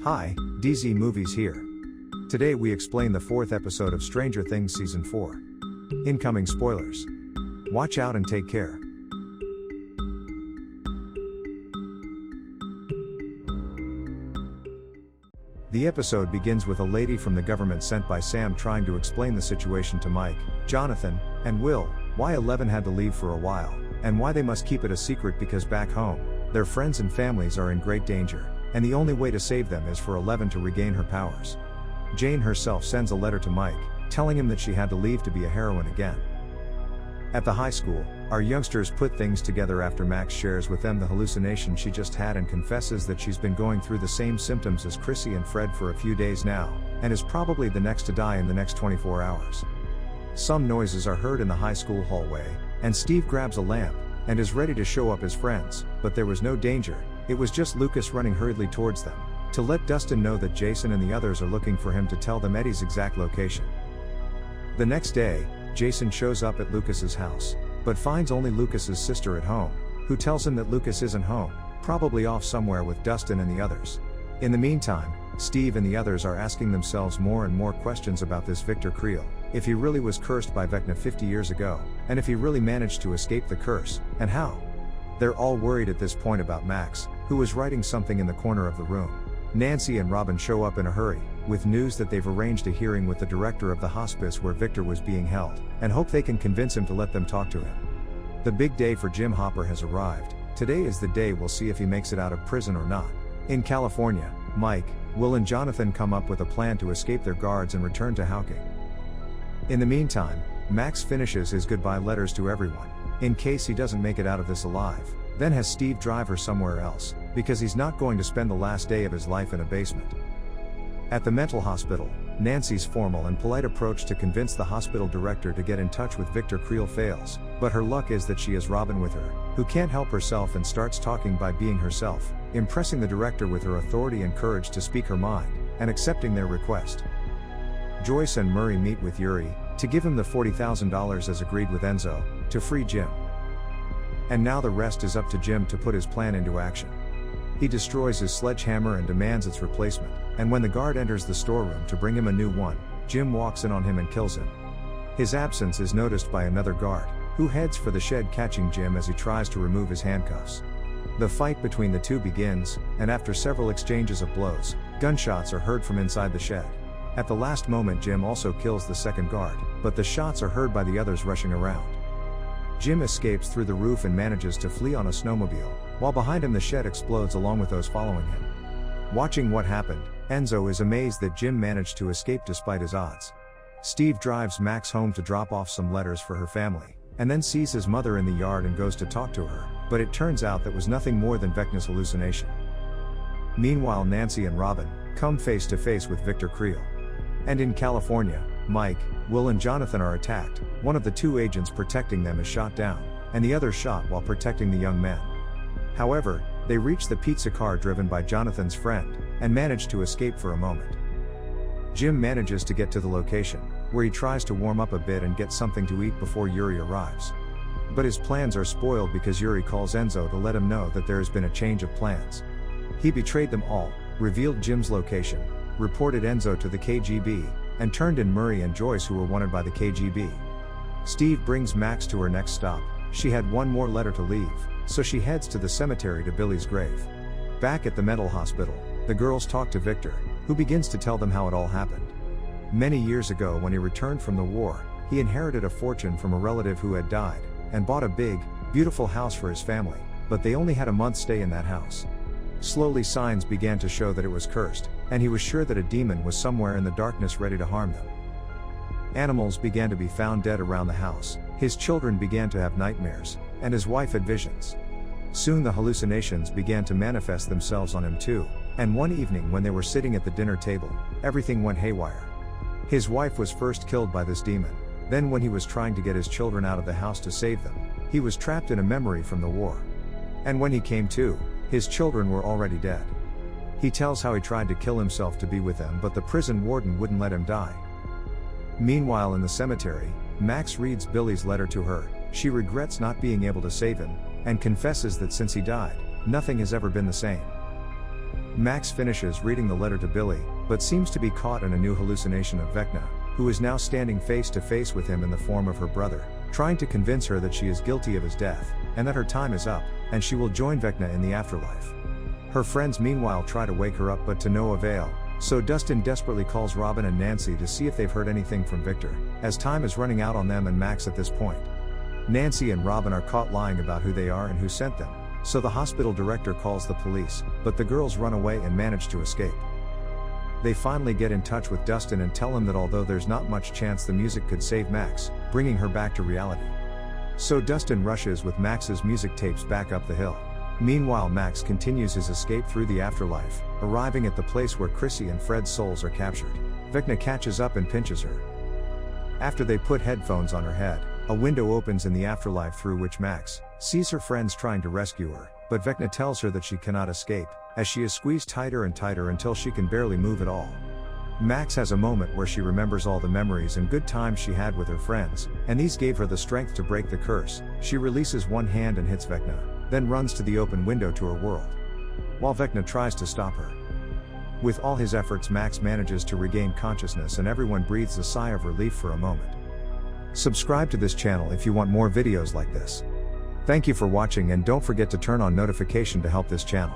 Hi, DZ Movies here. Today we explain the 4th episode of Stranger Things Season 4. Incoming spoilers. Watch out and take care. The episode begins with a lady from the government sent by Sam trying to explain the situation to Mike, Jonathan, and Will, why 11 had to leave for a while, and why they must keep it a secret because back home, their friends and families are in great danger, and the only way to save them is for 11 to regain her powers. Jane herself sends a letter to Mike, telling him that she had to leave to be a heroine again. At the high school, our youngsters put things together after Max shares with them the hallucination she just had and confesses that she's been going through the same symptoms as Chrissy and Fred for a few days now, and is probably the next to die in the next 24 hours. Some noises are heard in the high school hallway, and Steve grabs a lamp, and is ready to show up his friends, but there was no danger, it was just Lucas running hurriedly towards them, to let Dustin know that Jason and the others are looking for him to tell them Eddie's exact location. The next day, Jason shows up at Lucas's house, but finds only Lucas's sister at home, who tells him that Lucas isn't home, probably off somewhere with Dustin and the others. In the meantime, Steve and the others are asking themselves more and more questions about this Victor Creel, if he really was cursed by Vecna 50 years ago, and if he really managed to escape the curse, and how. They're all worried at this point about Max, who was writing something in the corner of the room. Nancy and Robin show up in a hurry, with news that they've arranged a hearing with the director of the hospice where Victor was being held, and hope they can convince him to let them talk to him. The big day for Jim Hopper has arrived. Today is the day we'll see if he makes it out of prison or not. In California, Mike, Will and Jonathan come up with a plan to escape their guards and return to Hawking. In the meantime, Max finishes his goodbye letters to everyone, in case he doesn't make it out of this alive, then has Steve drive her somewhere else, because he's not going to spend the last day of his life in a basement. At the mental hospital, Nancy's formal and polite approach to convince the hospital director to get in touch with Victor Creel fails, but her luck is that she has Robin with her, who can't help herself and starts talking by being herself, impressing the director with her authority and courage to speak her mind, and accepting their request. Joyce and Murray meet with Yuri, to give him the $40,000 as agreed with Enzo, to free Jim. And now the rest is up to Jim to put his plan into action. He destroys his sledgehammer and demands its replacement, and when the guard enters the storeroom to bring him a new one, Jim walks in on him and kills him. His absence is noticed by another guard, who heads for the shed catching Jim as he tries to remove his handcuffs. The fight between the two begins, and after several exchanges of blows, gunshots are heard from inside the shed. At the last moment Jim also kills the second guard, but the shots are heard by the others rushing around. Jim escapes through the roof and manages to flee on a snowmobile, while behind him the shed explodes along with those following him. Watching what happened, Enzo is amazed that Jim managed to escape despite his odds. Steve drives Max home to drop off some letters for her family, and then sees his mother in the yard and goes to talk to her, but it turns out that was nothing more than Vecna's hallucination. Meanwhile Nancy and Robin come face to face with Victor Creel. And in California, Mike, Will and Jonathan are attacked, one of the two agents protecting them is shot down, and the other shot while protecting the young men. However, they reach the pizza car driven by Jonathan's friend, and manage to escape for a moment. Jim manages to get to the location, where he tries to warm up a bit and get something to eat before Yuri arrives. But his plans are spoiled because Yuri calls Enzo to let him know that there has been a change of plans. He betrayed them all, revealed Jim's location, reported Enzo to the KGB, and turned in Murray and Joyce who were wanted by the KGB. Steve brings Max to her next stop. She had one more letter to leave, so she heads to the cemetery to Billy's grave. Back at the mental hospital, the girls talk to Victor, who begins to tell them how it all happened. Many years ago when he returned from the war, he inherited a fortune from a relative who had died, and bought a big, beautiful house for his family, but they only had a month's stay in that house. Slowly signs began to show that it was cursed, and he was sure that a demon was somewhere in the darkness ready to harm them. Animals began to be found dead around the house, his children began to have nightmares, and his wife had visions. Soon the hallucinations began to manifest themselves on him too, and one evening when they were sitting at the dinner table, everything went haywire. His wife was first killed by this demon, then when he was trying to get his children out of the house to save them, he was trapped in a memory from the war. And when he came to, his children were already dead. He tells how he tried to kill himself to be with them but the prison warden wouldn't let him die. Meanwhile in the cemetery, Max reads Billy's letter to her, she regrets not being able to save him, and confesses that since he died, nothing has ever been the same. Max finishes reading the letter to Billy, but seems to be caught in a new hallucination of Vecna, who is now standing face to face with him in the form of her brother, trying to convince her that she is guilty of his death, and that her time is up, and she will join Vecna in the afterlife. Her friends meanwhile try to wake her up but to no avail, so Dustin desperately calls Robin and Nancy to see if they've heard anything from Victor, as time is running out on them and Max at this point. Nancy and Robin are caught lying about who they are and who sent them, so the hospital director calls the police, but the girls run away and manage to escape. They finally get in touch with Dustin and tell him that although there's not much chance the music could save Max, bringing her back to reality. So Dustin rushes with Max's music tapes back up the hill. Meanwhile, Max continues his escape through the afterlife, arriving at the place where Chrissy and Fred's souls are captured. Vecna catches up and pinches her. After they put headphones on her head, a window opens in the afterlife through which Max sees her friends trying to rescue her, but Vecna tells her that she cannot escape, as she is squeezed tighter and tighter until she can barely move at all. Max has a moment where she remembers all the memories and good times she had with her friends, and these gave her the strength to break the curse. She releases one hand and hits Vecna, then runs to the open window to her world, while Vecna tries to stop her. With all his efforts, Max manages to regain consciousness and everyone breathes a sigh of relief for a moment. Subscribe to this channel if you want more videos like this. Thank you for watching and don't forget to turn on notification to help this channel.